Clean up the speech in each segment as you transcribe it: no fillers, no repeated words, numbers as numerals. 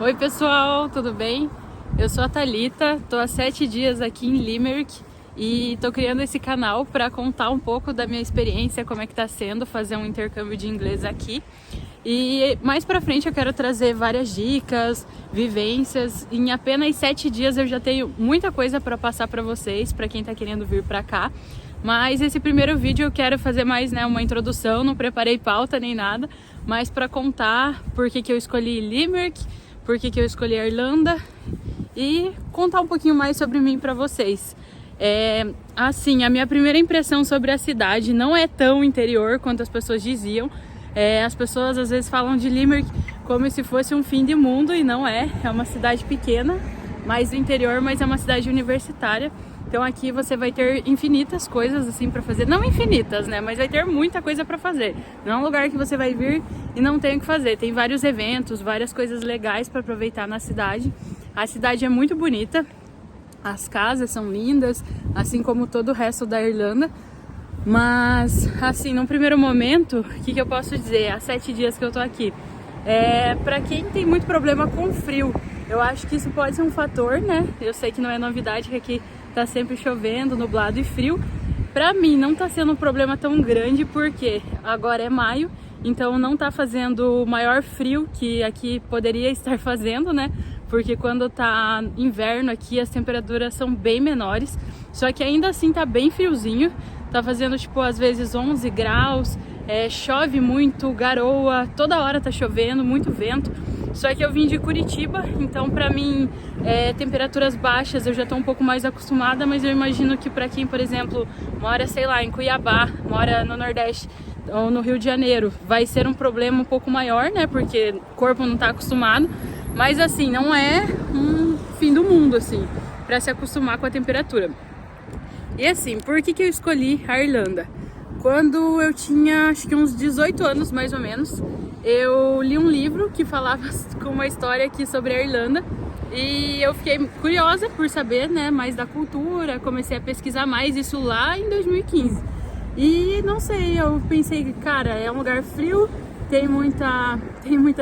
Oi pessoal, tudo bem? Eu sou a Thalita, tô há 7 dias aqui em Limerick e tô criando esse canal para contar um pouco da minha experiência, como é que tá sendo fazer um intercâmbio de inglês aqui. E mais pra frente eu quero trazer várias dicas, vivências. Em apenas 7 dias eu já tenho muita coisa para passar para vocês, para quem tá querendo vir para cá. Mas esse primeiro vídeo eu quero fazer mais uma introdução, não preparei pauta nem nada, mas para contar por que eu escolhi Limerick, por que eu escolhi a Irlanda e contar um pouquinho mais sobre mim para vocês. Assim, a minha primeira impressão sobre a cidade não é tão interior quanto as pessoas diziam. As pessoas às vezes falam de Limerick como se fosse um fim de mundo e não é. É uma cidade pequena, mais do interior, mas é uma cidade universitária. Então aqui você vai ter infinitas coisas assim para fazer, não infinitas, né, mas vai ter muita coisa para fazer. Não é um lugar que você vai vir e não tem o que fazer. Tem vários eventos, várias coisas legais para aproveitar na cidade. A cidade é muito bonita, as casas são lindas, assim como todo o resto da Irlanda. Mas assim, num primeiro momento, o que eu posso dizer? Há 7 dias que eu tô aqui, para quem tem muito problema com frio, eu acho que isso pode ser um fator, né? Eu sei que não é novidade que aqui tá sempre chovendo, nublado e frio. Pra mim não tá sendo um problema tão grande porque agora é maio, então não tá fazendo o maior frio que aqui poderia estar fazendo, né? Porque quando tá inverno aqui as temperaturas são bem menores, só que ainda assim tá bem friozinho, tá fazendo tipo às vezes 11 graus, chove muito, garoa, toda hora tá chovendo, muito vento. Só que eu vim de Curitiba, então pra mim temperaturas baixas eu já tô um pouco mais acostumada, mas eu imagino que pra quem, por exemplo, mora, sei lá, em Cuiabá, mora no Nordeste ou no Rio de Janeiro, vai ser um problema um pouco maior, né, porque o corpo não tá acostumado, mas assim, não é um fim do mundo, assim, pra se acostumar com a temperatura. E assim, por que eu escolhi a Irlanda? Quando eu tinha, acho que uns 18 anos mais ou menos, eu li um livro que falava com uma história aqui sobre a Irlanda e eu fiquei curiosa por saber, né, mais da cultura, comecei a pesquisar mais isso lá em 2015. E não sei, eu pensei, cara, é um lugar frio, tem muita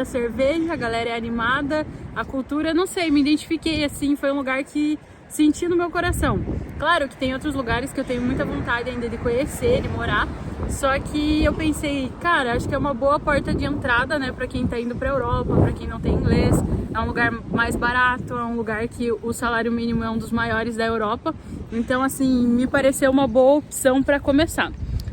cerveja, a galera é animada, a cultura, não sei, me identifiquei assim, foi um lugar que senti no meu coração. Claro que tem outros lugares que eu tenho muita vontade ainda de conhecer, de morar, só que eu pensei, cara, acho que é uma boa porta de entrada, né, pra quem tá indo pra Europa, pra quem não tem inglês. É um lugar mais barato, é um lugar que o salário mínimo é um dos maiores da Europa, então assim, me pareceu uma boa opção pra começar.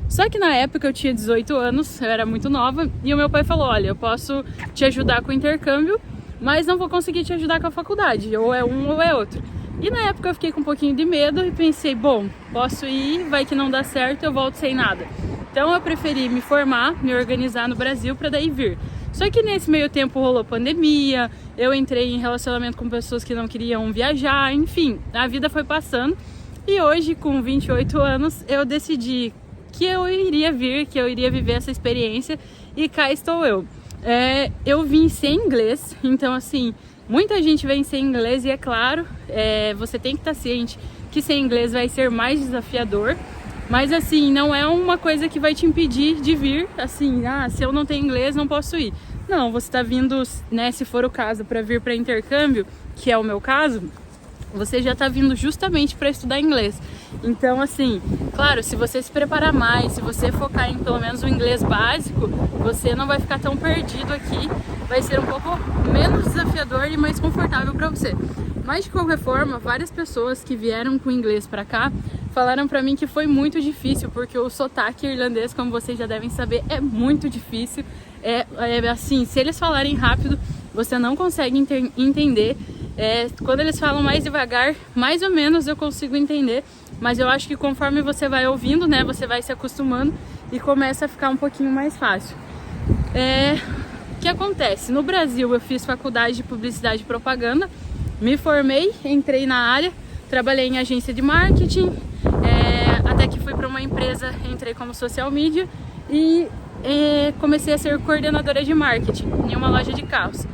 Só que na época eu tinha 18 anos, eu era muito nova, e o meu pai falou, olha, eu posso te ajudar com o intercâmbio, mas não vou conseguir te ajudar com a faculdade, ou é um ou é outro. E na época eu fiquei com um pouquinho de medo e pensei, bom, posso ir, vai que não dá certo, eu volto sem nada. Então eu preferi me formar, me organizar no Brasil para daí vir. Só que nesse meio tempo rolou pandemia, eu entrei em relacionamento com pessoas que não queriam viajar, enfim, a vida foi passando. E hoje, com 28 anos, eu decidi que eu iria vir, que eu iria viver essa experiência e cá estou eu. Eu vim sem inglês, então assim, muita gente vem sem inglês e é claro, você tem que estar ciente que sem inglês vai ser mais desafiador, mas assim, não é uma coisa que vai te impedir de vir, assim, se eu não tenho inglês não posso ir. Não, você está vindo, né, se for o caso, para vir para intercâmbio, que é o meu caso, você já está vindo justamente para estudar inglês. Então assim, claro, se você se preparar mais, se você focar em pelo menos o inglês básico, você não vai ficar tão perdido aqui, vai ser um pouco menos desafiador e mais confortável para você. Mas de qualquer forma, várias pessoas que vieram com inglês para cá falaram para mim que foi muito difícil, porque o sotaque irlandês, como vocês já devem saber, é muito difícil. Assim, se eles falarem rápido, você não consegue entender. Quando eles falam mais devagar, mais ou menos eu consigo entender, mas eu acho que conforme você vai ouvindo, né, você vai se acostumando e começa a ficar um pouquinho mais fácil. O que acontece? No Brasil eu fiz faculdade de publicidade e propaganda, me formei, entrei na área, trabalhei em agência de marketing, até que fui para uma empresa, entrei como social media e comecei a ser coordenadora de marketing em uma loja de carros.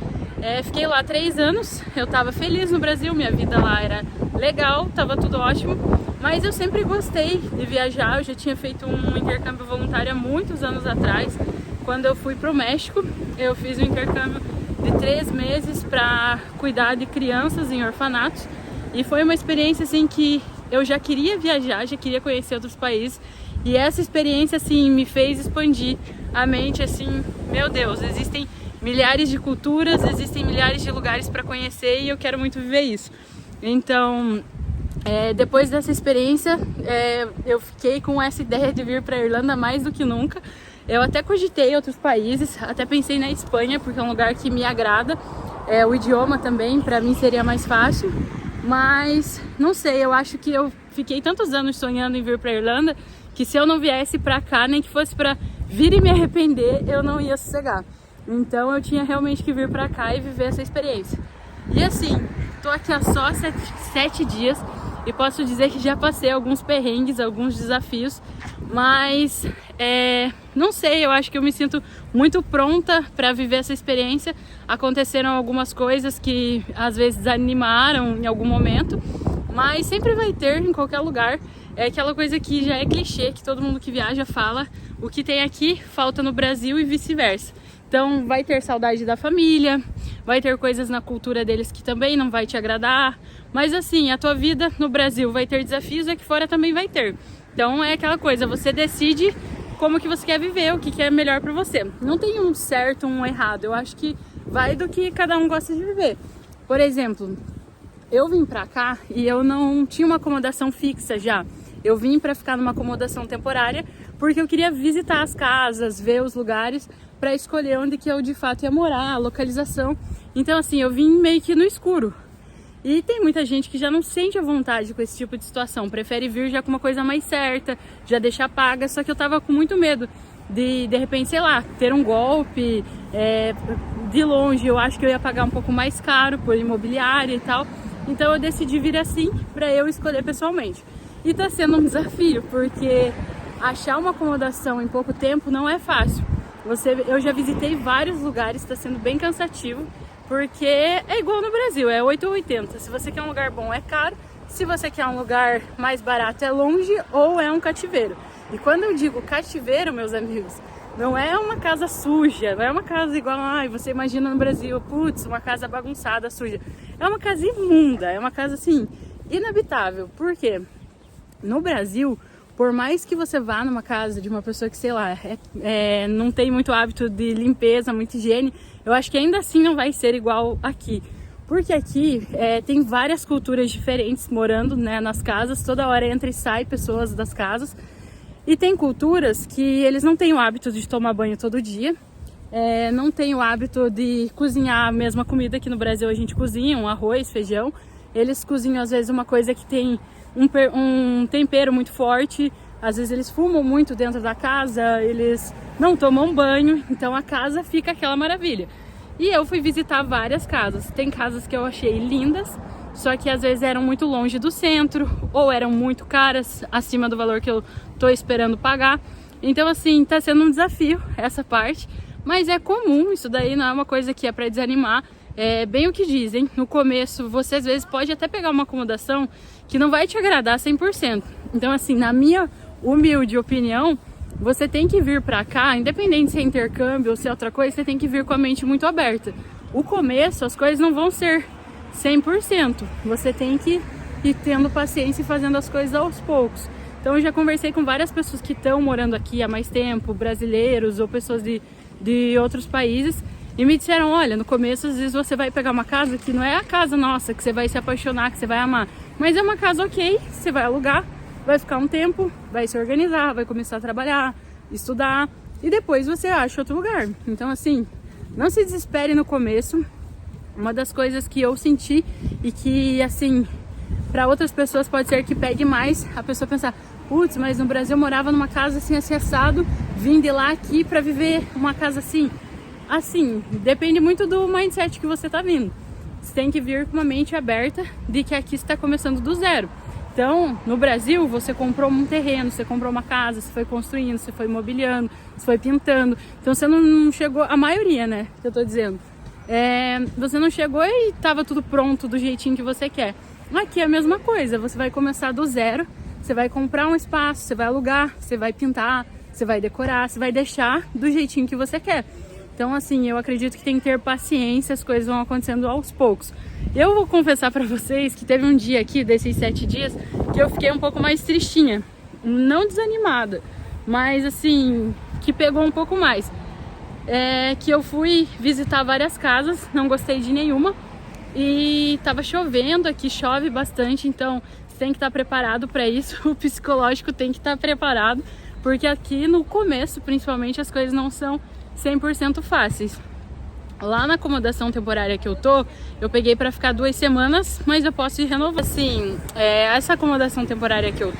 Fiquei lá 3 anos, eu tava feliz no Brasil, minha vida lá era legal, tava tudo ótimo, mas eu sempre gostei de viajar. Eu já tinha feito um intercâmbio voluntário há muitos anos atrás, quando eu fui pro México. Eu fiz um intercâmbio de 3 meses para cuidar de crianças em orfanatos. E foi uma experiência assim que eu já queria viajar, já queria conhecer outros países. E essa experiência assim me fez expandir a mente, assim, meu Deus, existem milhares de culturas, existem milhares de lugares para conhecer e eu quero muito viver isso. Então, depois dessa experiência, eu fiquei com essa ideia de vir para a Irlanda mais do que nunca. Eu até cogitei outros países, até pensei na Espanha, porque é um lugar que me agrada. O idioma também, para mim, seria mais fácil. Mas, não sei, eu acho que eu fiquei tantos anos sonhando em vir para a Irlanda, que se eu não viesse para cá, nem que fosse para vir e me arrepender, eu não ia sossegar. Então eu tinha realmente que vir para cá e viver essa experiência. E assim, tô aqui há só 7 dias e posso dizer que já passei alguns perrengues, alguns desafios, mas não sei, eu acho que eu me sinto muito pronta para viver essa experiência. Aconteceram algumas coisas que às vezes desanimaram em algum momento, mas sempre vai ter em qualquer lugar. É aquela coisa que já é clichê, que todo mundo que viaja fala, o que tem aqui falta no Brasil e vice-versa. Então vai ter saudade da família, vai ter coisas na cultura deles que também não vai te agradar, mas assim, a tua vida no Brasil vai ter desafios e aqui fora também vai ter. Então é aquela coisa, você decide como que você quer viver, o que é melhor pra você. Não tem um certo, um errado, eu acho que vai do que cada um gosta de viver. Por exemplo, eu vim pra cá e eu não tinha uma acomodação fixa já. Eu vim para ficar numa acomodação temporária porque eu queria visitar as casas, ver os lugares para escolher onde que eu de fato ia morar, a localização. Então assim, eu vim meio que no escuro. E tem muita gente que já não sente a vontade com esse tipo de situação, prefere vir já com uma coisa mais certa, já deixar paga, só que eu tava com muito medo de repente, sei lá, ter um golpe, de longe eu acho que eu ia pagar um pouco mais caro por imobiliária e tal. Então eu decidi vir assim para eu escolher pessoalmente. E tá sendo um desafio, porque achar uma acomodação em pouco tempo não é fácil. Eu já visitei vários lugares, tá sendo bem cansativo, porque é igual no Brasil, é 8 ou 80. Se você quer um lugar bom, é caro. Se você quer um lugar mais barato, é longe ou é um cativeiro. E quando eu digo cativeiro, meus amigos, não é uma casa suja, não é uma casa igual, você imagina no Brasil, putz, uma casa bagunçada, suja. É uma casa imunda, é uma casa assim, inabitável. Por quê? No Brasil, por mais que você vá numa casa de uma pessoa que, sei lá, não tem muito hábito de limpeza, muita higiene, eu acho que ainda assim não vai ser igual aqui. Porque aqui tem várias culturas diferentes morando, né, nas casas, toda hora entra e sai pessoas das casas. E tem culturas que eles não têm o hábito de tomar banho todo dia, não têm o hábito de cozinhar a mesma comida que no Brasil a gente cozinha, um arroz, feijão. Eles cozinham às vezes uma coisa que tem um tempero muito forte, às vezes eles fumam muito dentro da casa, eles não tomam banho, então a casa fica aquela maravilha. E eu fui visitar várias casas, tem casas que eu achei lindas, só que às vezes eram muito longe do centro, ou eram muito caras, acima do valor que eu tô esperando pagar. Então assim, tá sendo um desafio essa parte, mas é comum, isso daí não é uma coisa que é pra desanimar. É bem o que dizem, no começo você às vezes pode até pegar uma acomodação que não vai te agradar 100%. Então assim, na minha humilde opinião, você tem que vir pra cá, independente se é intercâmbio ou se é outra coisa, você tem que vir com a mente muito aberta. O começo, as coisas não vão ser 100%, você tem que ir tendo paciência e fazendo as coisas aos poucos. Então eu já conversei com várias pessoas que estão morando aqui há mais tempo, brasileiros ou pessoas de outros países, e me disseram, olha, no começo às vezes você vai pegar uma casa que não é a casa nossa, que você vai se apaixonar, que você vai amar, mas é uma casa ok, você vai alugar, vai ficar um tempo, vai se organizar, vai começar a trabalhar, estudar, e depois você acha outro lugar. Então assim, não se desespere no começo. Uma das coisas que eu senti e que assim, para outras pessoas pode ser que pegue mais, a pessoa pensar, putz, mas no Brasil eu morava numa casa assim, assim assado, vim de lá aqui para viver uma casa assim. Assim, depende muito do mindset que você tá vindo. Você tem que vir com uma mente aberta de que aqui você está começando do zero. Então, no Brasil, você comprou um terreno, você comprou uma casa, você foi construindo, você foi mobiliando, você foi pintando. Então, você não chegou, a maioria, né, que eu tô dizendo. Você não chegou e tava tudo pronto do jeitinho que você quer. Aqui é a mesma coisa, você vai começar do zero, você vai comprar um espaço, você vai alugar, você vai pintar, você vai decorar, você vai deixar do jeitinho que você quer. Então, assim, eu acredito que tem que ter paciência, as coisas vão acontecendo aos poucos. Eu vou confessar pra vocês que teve um dia aqui, desses 7 dias, que eu fiquei um pouco mais tristinha. Não desanimada, mas assim, que pegou um pouco mais. Que eu fui visitar várias casas, não gostei de nenhuma. E tava chovendo, aqui chove bastante, então você tem que estar preparado para isso. O psicológico tem que estar preparado, porque aqui no começo, principalmente, as coisas não são 100% fáceis. Lá na acomodação temporária que eu peguei para ficar 2 semanas, mas eu posso ir renovar. Assim, essa acomodação temporária que eu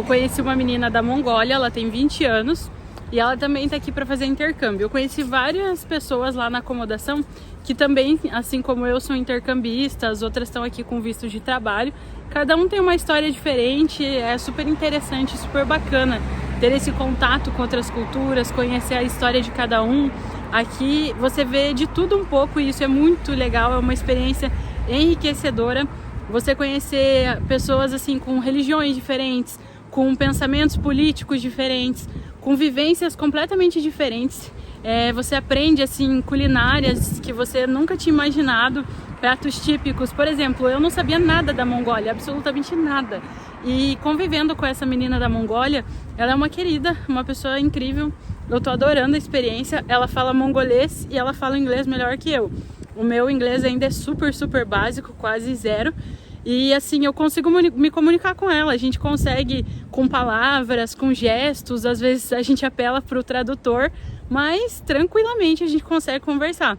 conheci uma menina da Mongólia, ela tem 20 anos e ela também tá aqui para fazer intercâmbio. Eu conheci várias pessoas lá na acomodação que também, assim como eu, são intercambistas, outras estão aqui com visto de trabalho. Cada um tem uma história diferente, é super interessante, super bacana ter esse contato com outras culturas, conhecer a história de cada um. Aqui você vê de tudo um pouco e isso é muito legal, é uma experiência enriquecedora. Você conhecer pessoas assim com religiões diferentes, com pensamentos políticos diferentes, com vivências completamente diferentes. Você aprende assim culinárias que você nunca tinha imaginado, pratos típicos. Por exemplo, eu não sabia nada da Mongólia, absolutamente nada. E convivendo com essa menina da Mongólia, ela é uma querida, uma pessoa incrível. Eu tô adorando a experiência. Ela fala mongolês e ela fala inglês melhor que eu. O meu inglês ainda é super, super básico, quase zero. E assim, eu consigo me comunicar com ela. A gente consegue com palavras, com gestos. Às vezes a gente apela pro tradutor, mas tranquilamente a gente consegue conversar.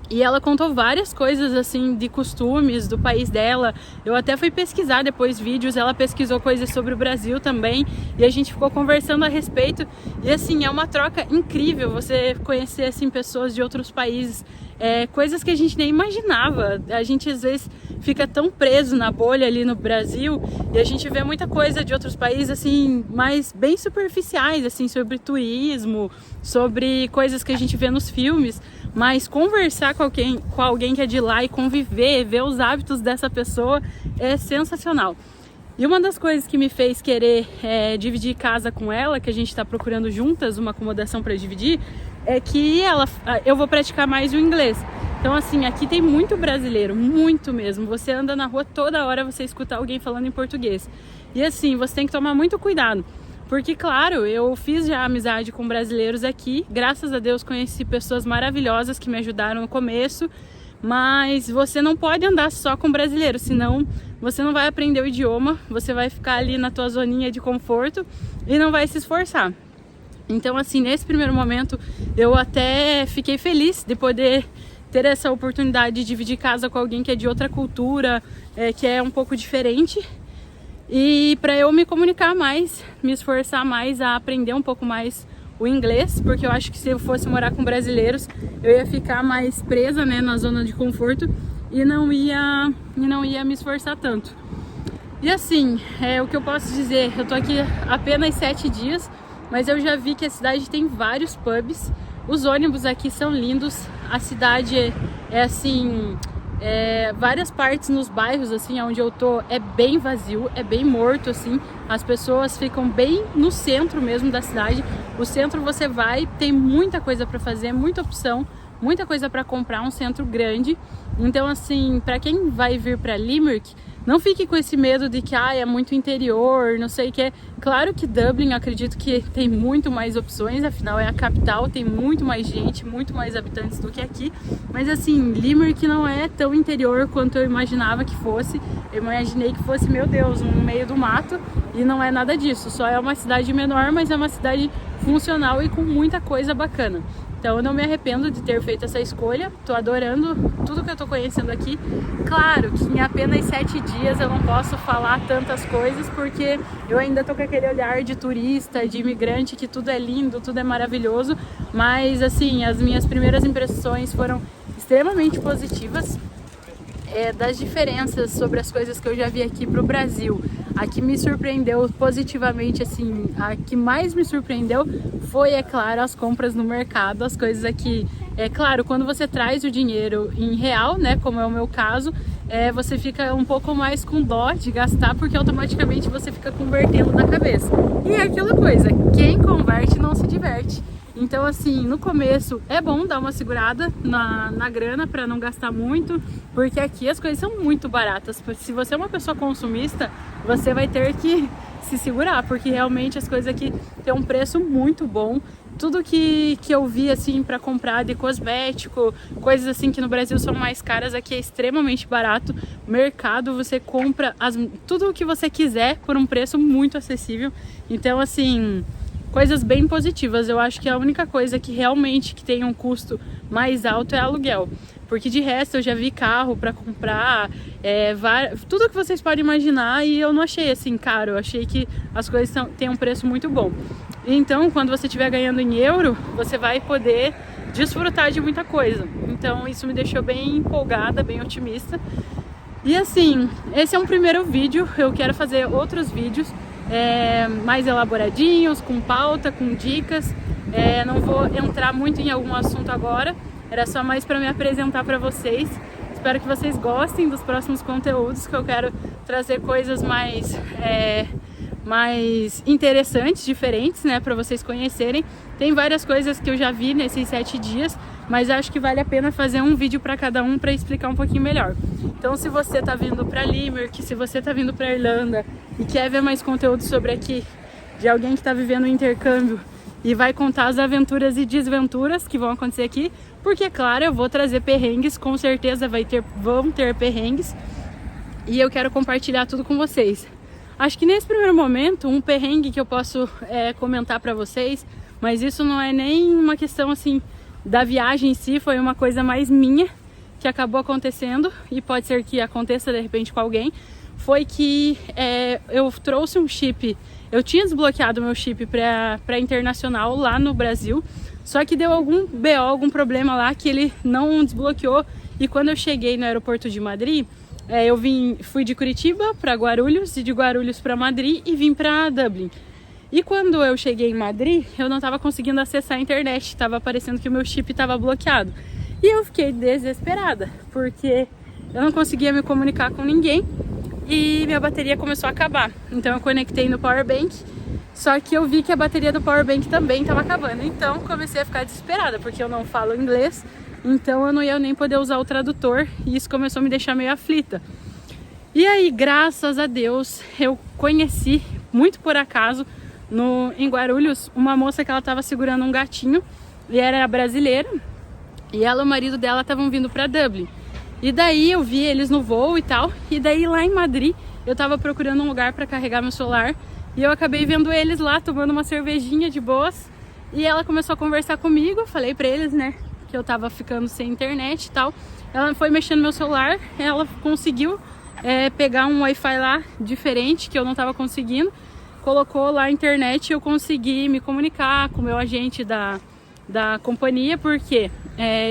E ela contou várias coisas assim de costumes do país dela. Eu até fui pesquisar depois vídeos, ela pesquisou coisas sobre o Brasil também e a gente ficou conversando a respeito. E assim, é uma troca incrível você conhecer assim pessoas de outros países, coisas que a gente nem imaginava. A gente às vezes fica tão preso na bolha ali no Brasil e a gente vê muita coisa de outros países assim, mas bem superficiais, assim, sobre turismo, sobre coisas que a gente vê nos filmes. Mas conversar com alguém que é de lá e conviver, ver os hábitos dessa pessoa é sensacional. E uma das coisas que me fez querer dividir casa com ela, que a gente está procurando juntas uma acomodação para dividir, é que eu vou praticar mais o inglês. Então assim, aqui tem muito brasileiro, muito mesmo. Você anda na rua toda hora, você escuta alguém falando em português. E assim, você tem que tomar muito cuidado. Porque, claro, eu fiz já amizade com brasileiros aqui, graças a Deus conheci pessoas maravilhosas que me ajudaram no começo, mas você não pode andar só com brasileiros, senão você não vai aprender o idioma, você vai ficar ali na tua zoninha de conforto e não vai se esforçar. Então, assim, nesse primeiro momento, eu até fiquei feliz de poder ter essa oportunidade de dividir casa com alguém que é de outra cultura, que é um pouco diferente. E para eu me comunicar mais, me esforçar mais a aprender um pouco mais o inglês, porque eu acho que se eu fosse morar com brasileiros, eu ia ficar mais presa, né, na zona de conforto e não ia me esforçar tanto. E assim, o que eu posso dizer, eu tô aqui apenas 7 dias, mas eu já vi que a cidade tem vários pubs, os ônibus aqui são lindos, a cidade é assim... várias partes nos bairros assim onde eu tô é bem vazio, é bem morto assim, as pessoas ficam bem no centro mesmo da cidade. O centro você vai, tem muita coisa para fazer, muita opção, muita coisa para comprar, um centro grande. Então assim, para quem vai vir para Limerick, não fique com esse medo de que é muito interior, não sei o que. Claro que Dublin, eu acredito que tem muito mais opções, afinal é a capital, tem muito mais gente, muito mais habitantes do que aqui. Mas assim, Limerick não é tão interior quanto eu imaginava que fosse. Eu imaginei que fosse, meu Deus, no meio do mato, e não é nada disso. Só é uma cidade menor, mas é uma cidade funcional e com muita coisa bacana. Então eu não me arrependo de ter feito essa escolha, tô adorando tudo que eu tô conhecendo aqui. Claro que em apenas 7 dias eu não posso falar tantas coisas, porque eu ainda tô com aquele olhar de turista, de imigrante, que tudo é lindo, tudo é maravilhoso. Mas assim, as minhas primeiras impressões foram extremamente positivas. Das diferenças sobre as coisas que eu já vi aqui pro Brasil. A que me surpreendeu positivamente, assim, a que mais me surpreendeu foi, é claro, as compras no mercado, as coisas aqui. É claro, quando você traz o dinheiro em real, né, como é o meu caso, você fica um pouco mais com dó de gastar, porque automaticamente você fica convertendo na cabeça. E é aquela coisa, quem converte não se diverte. Então assim, no começo é bom dar uma segurada na grana para não gastar muito, porque aqui as coisas são muito baratas. Se você é uma pessoa consumista, você vai ter que se segurar, porque realmente as coisas aqui têm um preço muito bom. Tudo que eu vi assim para comprar de cosmético, coisas assim que no Brasil são mais caras, aqui é extremamente barato. Mercado, você compra tudo o que você quiser por um preço muito acessível. Então assim, coisas bem positivas. Eu acho que a única coisa que realmente que tem um custo mais alto é aluguel. Porque de resto eu já vi carro para comprar, tudo que vocês podem imaginar, e eu não achei assim caro. Eu achei que as coisas têm um preço muito bom. Então, quando você estiver ganhando em euro, você vai poder desfrutar de muita coisa. Então, isso me deixou bem empolgada, bem otimista. E assim, esse é um primeiro vídeo. Eu quero fazer outros vídeos mais elaboradinhos, com pauta, com dicas. Não vou entrar muito em algum assunto agora. Era só mais para me apresentar para vocês. Espero que vocês gostem dos próximos conteúdos, que eu quero trazer coisas mais interessantes, diferentes, né, para vocês conhecerem. Tem várias coisas que eu já vi nesses 7 dias, mas acho que vale a pena fazer um vídeo para cada um para explicar um pouquinho melhor. Então, se você tá vindo para Limerick, se você tá vindo para Irlanda e quer ver mais conteúdo sobre aqui, de alguém que está vivendo um intercâmbio e vai contar as aventuras e desventuras que vão acontecer aqui, porque, claro, eu vou trazer perrengues, com certeza vão ter perrengues, e eu quero compartilhar tudo com vocês. Acho que nesse primeiro momento, um perrengue que eu posso comentar para vocês, mas isso não é nem uma questão assim da viagem em si, foi uma coisa mais minha que acabou acontecendo, e pode ser que aconteça de repente com alguém. Foi que eu trouxe um chip, eu tinha desbloqueado meu chip para internacional lá no Brasil, só que deu algum BO, algum problema lá que ele não desbloqueou, e quando eu cheguei no aeroporto de Madrid, fui de Curitiba para Guarulhos, e de Guarulhos para Madrid, e vim para Dublin. E quando eu cheguei em Madrid, eu não estava conseguindo acessar a internet, estava aparecendo que o meu chip estava bloqueado. E eu fiquei desesperada, porque eu não conseguia me comunicar com ninguém e minha bateria começou a acabar. Então eu conectei no powerbank, só que eu vi que a bateria do powerbank também estava acabando. Então comecei a ficar desesperada, porque eu não falo inglês. Então eu não ia nem poder usar o tradutor, e isso começou a me deixar meio aflita. E aí, graças a Deus, eu conheci, muito por acaso, em Guarulhos, uma moça que ela estava segurando um gatinho, e era brasileira, e ela e o marido dela estavam vindo para Dublin. E daí eu vi eles no voo e tal, e daí lá em Madrid eu estava procurando um lugar para carregar meu celular, e eu acabei vendo eles lá tomando uma cervejinha de boas, e ela começou a conversar comigo. Eu falei para eles, né, que eu tava ficando sem internet e tal. Ela foi mexendo no meu celular, ela conseguiu pegar um Wi-Fi lá diferente, que eu não tava conseguindo, colocou lá a internet, e eu consegui me comunicar com o meu agente da companhia, porque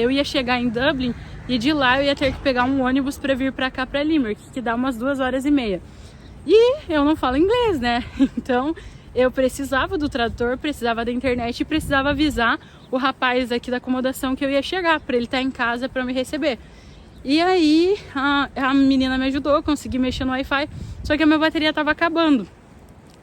eu ia chegar em Dublin, e de lá eu ia ter que pegar um ônibus para vir para cá, para Limerick, que dá umas 2h30. E eu não falo inglês, né? Então eu precisava do tradutor, precisava da internet, e precisava avisar o rapaz aqui da acomodação que eu ia chegar, para ele estar em casa para me receber. E aí a menina me ajudou, consegui mexer no Wi-Fi, só que a minha bateria estava acabando.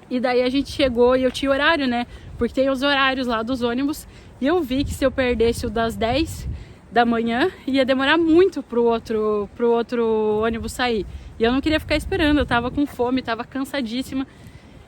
E daí a gente chegou, e eu tinha horário, né? Porque tem os horários lá dos ônibus, e eu vi que se eu perdesse o das 10 da manhã, ia demorar muito pro outro ônibus sair. E eu não queria ficar esperando, eu tava com fome, tava cansadíssima.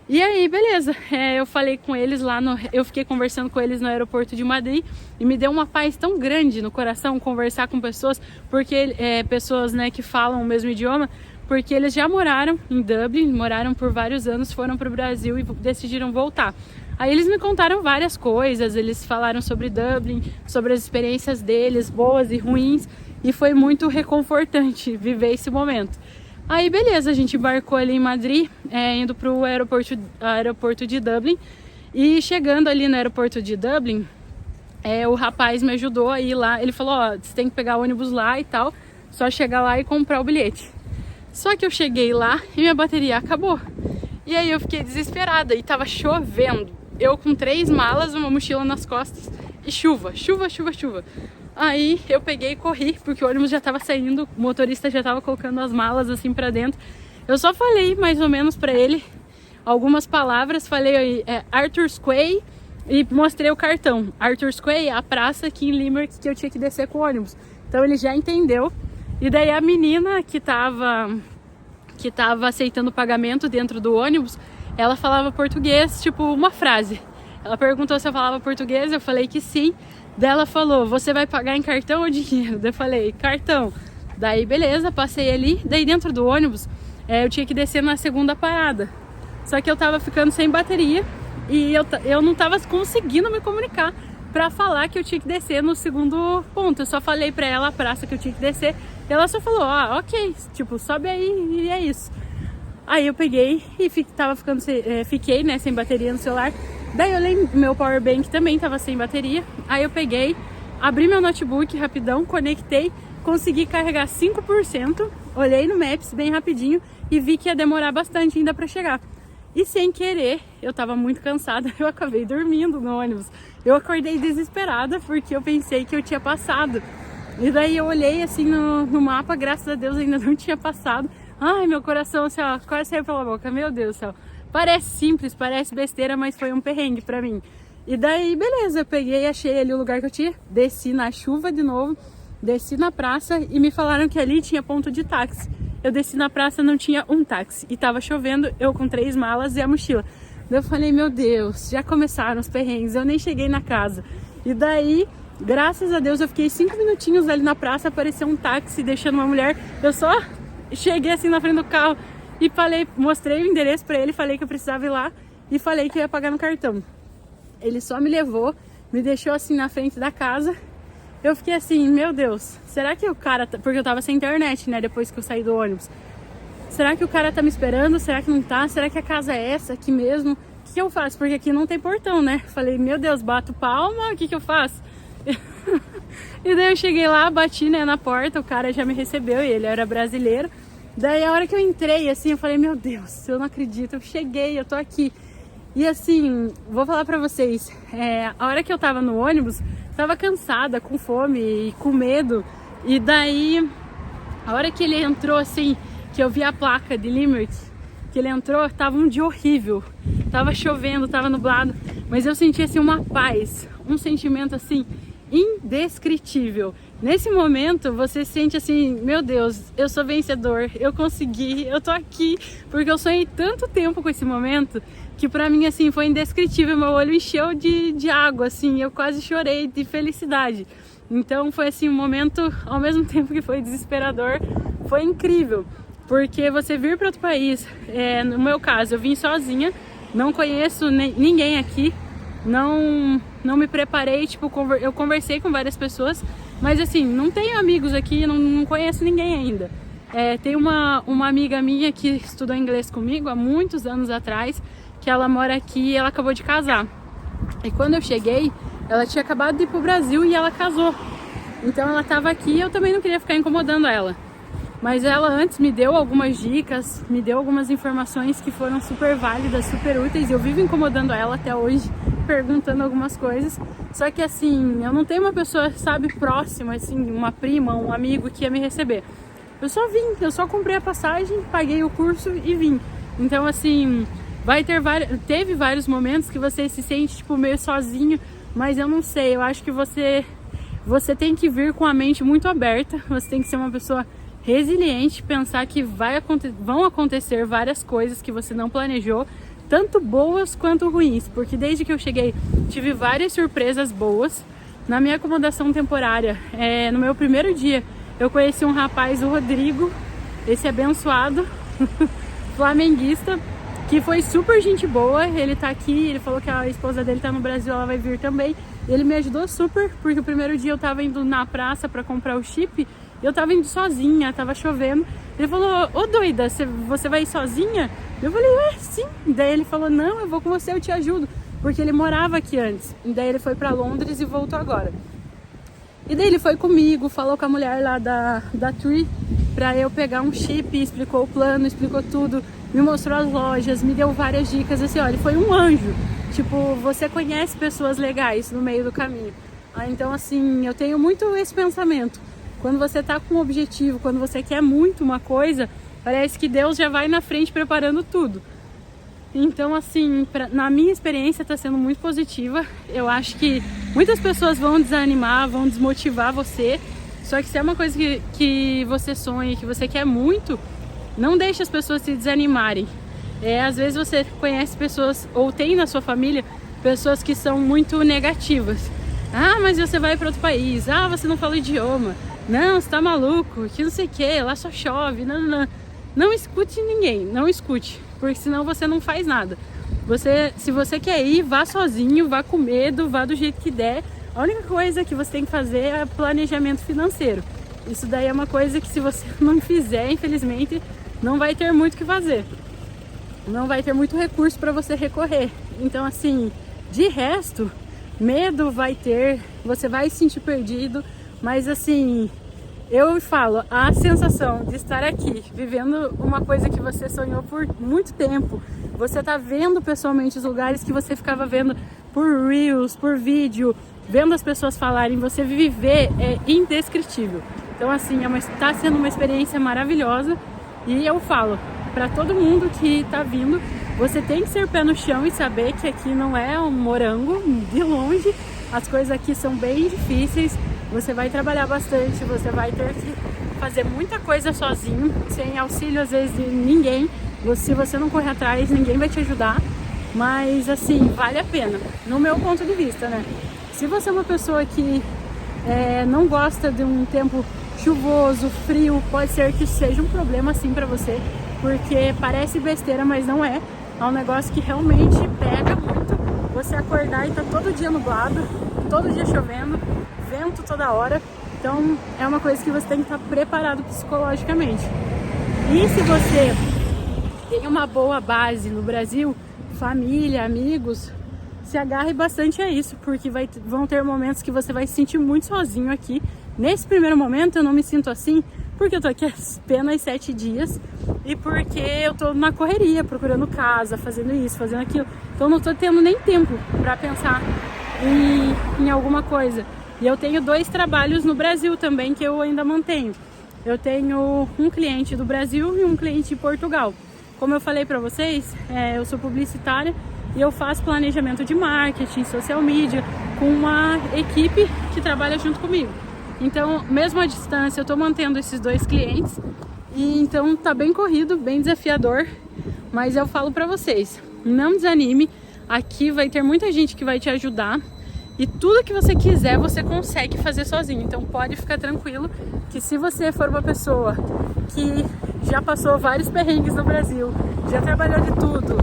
E aí, beleza, eu falei com eles lá, eu fiquei conversando com eles no aeroporto de Madrid, e me deu uma paz tão grande no coração conversar com pessoas, porque pessoas, né, que falam o mesmo idioma, porque eles já moraram em Dublin, moraram por vários anos, foram para o Brasil e decidiram voltar. Aí eles me contaram várias coisas, eles falaram sobre Dublin, sobre as experiências deles, boas e ruins, e foi muito reconfortante viver esse momento. Aí beleza, a gente embarcou ali em Madrid, indo para o aeroporto de Dublin, e chegando ali no aeroporto de Dublin, o rapaz me ajudou a ir lá. Ele falou, ó, você tem que pegar o ônibus lá e tal, só chegar lá e comprar o bilhete. Só que eu cheguei lá e minha bateria acabou. E aí eu fiquei desesperada, e tava chovendo. Eu com 3 malas, uma mochila nas costas, e chuva. Aí eu peguei e corri, porque o ônibus já tava saindo, o motorista já tava colocando as malas assim pra dentro. Eu só falei mais ou menos pra ele algumas palavras, falei Arthur's Quay, e mostrei o cartão. Arthur's Quay, a praça aqui em Limerick que eu tinha que descer com o ônibus. Então ele já entendeu. E daí a menina que tava aceitando o pagamento dentro do ônibus, ela falava português, tipo uma frase. Ela perguntou se eu falava português, eu falei que sim. Daí ela falou, você vai pagar em cartão ou dinheiro? Daí eu falei, cartão. Daí beleza, passei ali. Daí dentro do ônibus, eu tinha que descer na segunda parada. Só que eu tava ficando sem bateria e eu não tava conseguindo me comunicar pra falar que eu tinha que descer no segundo ponto. Eu só falei pra ela a praça que eu tinha que descer e ela só falou, ok, tipo, sobe aí e é isso. Aí eu peguei e fiquei, né, sem bateria no celular. Daí eu olhei, meu power bank também tava sem bateria. Aí eu peguei, abri meu notebook rapidão, conectei, consegui carregar 5%, olhei no Maps bem rapidinho e vi que ia demorar bastante ainda pra chegar. E sem querer, eu tava muito cansada, eu acabei dormindo no ônibus. Eu acordei desesperada porque eu pensei que eu tinha passado. E daí eu olhei assim no mapa, graças a Deus ainda não tinha passado. Ai, meu coração, assim, ó, quase saiu pela boca, meu Deus do céu. Parece simples, parece besteira, mas foi um perrengue pra mim. E daí, beleza, eu peguei, achei ali o lugar que eu tinha, desci na chuva de novo, desci na praça e me falaram que ali tinha ponto de táxi. Eu desci na praça, não tinha um táxi e tava chovendo, eu com 3 malas e a mochila. Daí eu falei, meu Deus, já começaram os perrengues, eu nem cheguei na casa. E daí, graças a Deus, eu fiquei 5 minutinhos ali na praça, apareceu um táxi deixando uma mulher. Eu só cheguei assim na frente do carro e mostrei o endereço pra ele, falei que eu precisava ir lá e falei que eu ia pagar no cartão. Ele só me levou, me deixou assim na frente da casa. Eu fiquei assim, meu Deus, será que o cara... Porque eu tava sem internet, né, depois que eu saí do ônibus. Será que o cara tá me esperando? Será que não tá? Será que a casa é essa aqui mesmo? O que eu faço? Porque aqui não tem portão, né? Falei, meu Deus, bato palma, o que eu faço? E daí eu cheguei lá, bati, né, na porta, o cara já me recebeu e ele era brasileiro. Daí a hora que eu entrei, assim, eu falei, meu Deus, eu não acredito, eu cheguei, eu tô aqui. E assim, vou falar pra vocês, a hora que eu tava no ônibus, tava cansada, com fome e com medo. E daí, a hora que ele entrou, assim, que eu vi a placa de Limerick, que ele entrou, tava um dia horrível. Tava chovendo, tava nublado, mas eu senti, assim, uma paz, um sentimento, assim, indescritível. Nesse momento, você sente assim, meu Deus, eu sou vencedor, eu consegui, eu tô aqui, porque eu sonhei tanto tempo com esse momento, que pra mim, assim, foi indescritível, meu olho encheu de água, assim, eu quase chorei de felicidade. Então foi assim, um momento, ao mesmo tempo que foi desesperador, foi incrível, porque você vir para outro país, no meu caso, eu vim sozinha, não conheço ninguém aqui, não me preparei, tipo, eu conversei com várias pessoas, mas assim, não tenho amigos aqui, não conheço ninguém ainda. Tem uma amiga minha que estudou inglês comigo há muitos anos atrás, que ela mora aqui e ela acabou de casar. E quando eu cheguei, ela tinha acabado de ir pro Brasil e ela casou. Então ela estava aqui e eu também não queria ficar incomodando ela. Mas ela antes me deu algumas dicas, me deu algumas informações que foram super válidas, super úteis. Eu vivo incomodando ela até hoje, perguntando algumas coisas. Só que assim, eu não tenho uma pessoa, sabe, próxima, assim, uma prima, um amigo que ia me receber. Eu só vim, eu só comprei a passagem, paguei o curso e vim. Então assim, teve vários momentos que você se sente tipo meio sozinho, mas eu não sei, eu acho que você tem que vir com a mente muito aberta, você tem que ser uma pessoa resiliente, pensar que vão acontecer várias coisas que você não planejou, tanto boas quanto ruins, porque desde que eu cheguei tive várias surpresas boas. Na minha acomodação temporária, no meu primeiro dia, eu conheci um rapaz, o Rodrigo, esse abençoado, flamenguista, que foi super gente boa. Ele tá aqui, ele falou que a esposa dele tá no Brasil, ela vai vir também. Ele me ajudou super, porque o primeiro dia eu tava indo na praça pra comprar o chip, eu tava indo sozinha, tava chovendo. Ele falou, ô doida, você vai ir sozinha? Eu falei, sim. Daí ele falou, não, eu vou com você, eu te ajudo. Porque ele morava aqui antes. E daí ele foi pra Londres e voltou agora. E daí ele foi comigo, falou com a mulher lá da Tree pra eu pegar um chip, explicou o plano, explicou tudo, me mostrou as lojas, me deu várias dicas, assim, ó, ele foi um anjo. Tipo, você conhece pessoas legais no meio do caminho. Então, assim, eu tenho muito esse pensamento. Quando você tá com um objetivo, quando você quer muito uma coisa, parece que Deus já vai na frente preparando tudo. Então, assim, na minha experiência está sendo muito positiva. Eu acho que muitas pessoas vão desanimar, vão desmotivar você. Só que se é uma coisa que você sonha, que você quer muito, não deixe as pessoas se desanimarem. Às vezes você conhece pessoas, ou tem na sua família, pessoas que são muito negativas. Ah, mas você vai para outro país. Ah, você não fala o idioma. Não, você tá maluco, que não sei o que, lá só chove. Não. Não escute ninguém, não escute, porque senão você não faz nada. Se você quer ir, vá sozinho, vá com medo, vá do jeito que der. A única coisa que você tem que fazer é planejamento financeiro. Isso daí é uma coisa que se você não fizer, infelizmente, não vai ter muito o que fazer. Não vai ter muito recurso para você recorrer. Então, assim, de resto, medo vai ter, você vai se sentir perdido, mas assim, eu falo, a sensação de estar aqui, vivendo uma coisa que você sonhou por muito tempo, você tá vendo pessoalmente os lugares que você ficava vendo por Reels, por vídeo, vendo as pessoas falarem, você viver é indescritível. Então assim, tá sendo uma experiência maravilhosa e eu falo, para todo mundo que tá vindo, você tem que ser pé no chão e saber que aqui não é um morango, de longe, as coisas aqui são bem difíceis. Você vai trabalhar bastante, você vai ter que fazer muita coisa sozinho, sem auxílio às vezes de ninguém. Se você não correr atrás, ninguém vai te ajudar. Mas assim, vale a pena, no meu ponto de vista, né? Se você é uma pessoa que não gosta de um tempo chuvoso, frio, pode ser que seja um problema assim pra você, porque parece besteira, mas não é. É um negócio que realmente pega muito. Você acordar e tá todo dia nublado, todo dia chovendo, vento toda hora, então é uma coisa que você tem que estar preparado psicologicamente. E se você tem uma boa base no Brasil, família, amigos, se agarre bastante a isso, porque vão ter momentos que você vai se sentir muito sozinho aqui. Nesse primeiro momento eu não me sinto assim, porque eu tô aqui apenas 7 dias e porque eu tô na correria, procurando casa, fazendo isso, fazendo aquilo, então não tô tendo nem tempo para pensar em alguma coisa. E eu tenho 2 trabalhos no Brasil também que eu ainda mantenho. Eu tenho um cliente do Brasil e um cliente de Portugal. Como eu falei para vocês, eu sou publicitária e eu faço planejamento de marketing, social media, com uma equipe que trabalha junto comigo. Então, mesmo à distância, eu estou mantendo esses 2 clientes. E então tá bem corrido, bem desafiador. Mas eu falo para vocês, não desanime. Aqui vai ter muita gente que vai te ajudar. E tudo que você quiser, você consegue fazer sozinho. Então pode ficar tranquilo que se você for uma pessoa que já passou vários perrengues no Brasil, já trabalhou de tudo,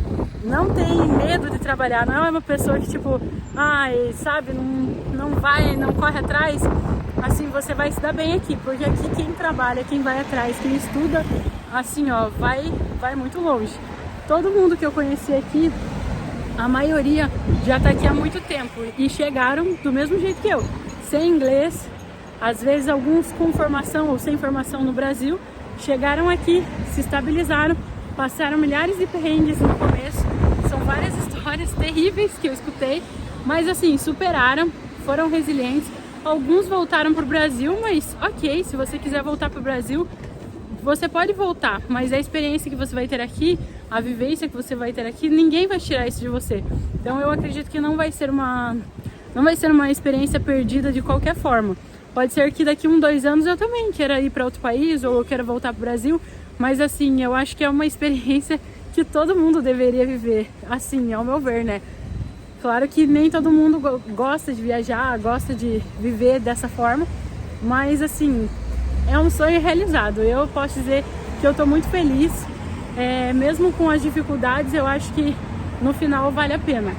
não tem medo de trabalhar, não é uma pessoa que tipo, sabe, não corre atrás, assim, você vai se dar bem aqui. Porque aqui quem trabalha, quem vai atrás, quem estuda, assim, ó, vai muito longe. Todo mundo que eu conheci aqui, a maioria já está aqui há muito tempo e chegaram do mesmo jeito que eu, sem inglês, às vezes alguns com formação ou sem formação no Brasil, chegaram aqui, se estabilizaram, passaram milhares de perrengues no começo, são várias histórias terríveis que eu escutei, mas assim, superaram, foram resilientes, alguns voltaram para o Brasil, mas ok, se você quiser voltar para o Brasil, você pode voltar, mas a experiência que você vai ter aqui, a vivência que você vai ter aqui, ninguém vai tirar isso de você. Então eu acredito que não vai ser uma experiência perdida de qualquer forma. Pode ser que daqui 1, 2 anos eu também queira ir para outro país ou eu queira voltar para o Brasil, mas assim, eu acho que é uma experiência que todo mundo deveria viver, assim, ao meu ver, né? Claro que nem todo mundo gosta de viajar, gosta de viver dessa forma, mas assim, é um sonho realizado. Eu posso dizer que eu estou muito feliz, mesmo com as dificuldades, eu acho que no final vale a pena.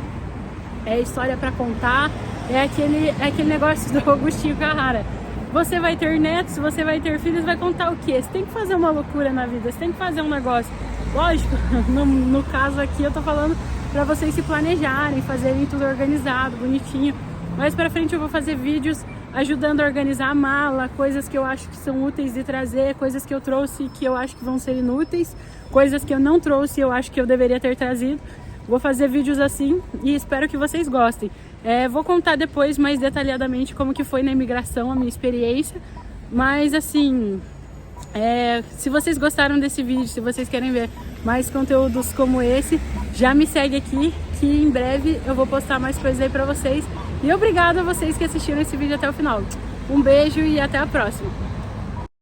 É história para contar, é aquele negócio do Agostinho Carrara. Você vai ter netos, você vai ter filhos, vai contar o quê? Você tem que fazer uma loucura na vida, você tem que fazer um negócio. Lógico, no caso aqui eu tô falando para vocês se planejarem, fazerem tudo organizado, bonitinho. Mais pra frente eu vou fazer vídeos ajudando a organizar a mala, coisas que eu acho que são úteis de trazer, coisas que eu trouxe que eu acho que vão ser inúteis, coisas que eu não trouxe e eu acho que eu deveria ter trazido. Vou fazer vídeos assim e espero que vocês gostem. Vou contar depois mais detalhadamente como que foi na imigração a minha experiência, mas assim, se vocês gostaram desse vídeo, se vocês querem ver mais conteúdos como esse, já me segue aqui que em breve eu vou postar mais coisas aí pra vocês. E obrigada a vocês que assistiram esse vídeo até o final. Um beijo e até a próxima!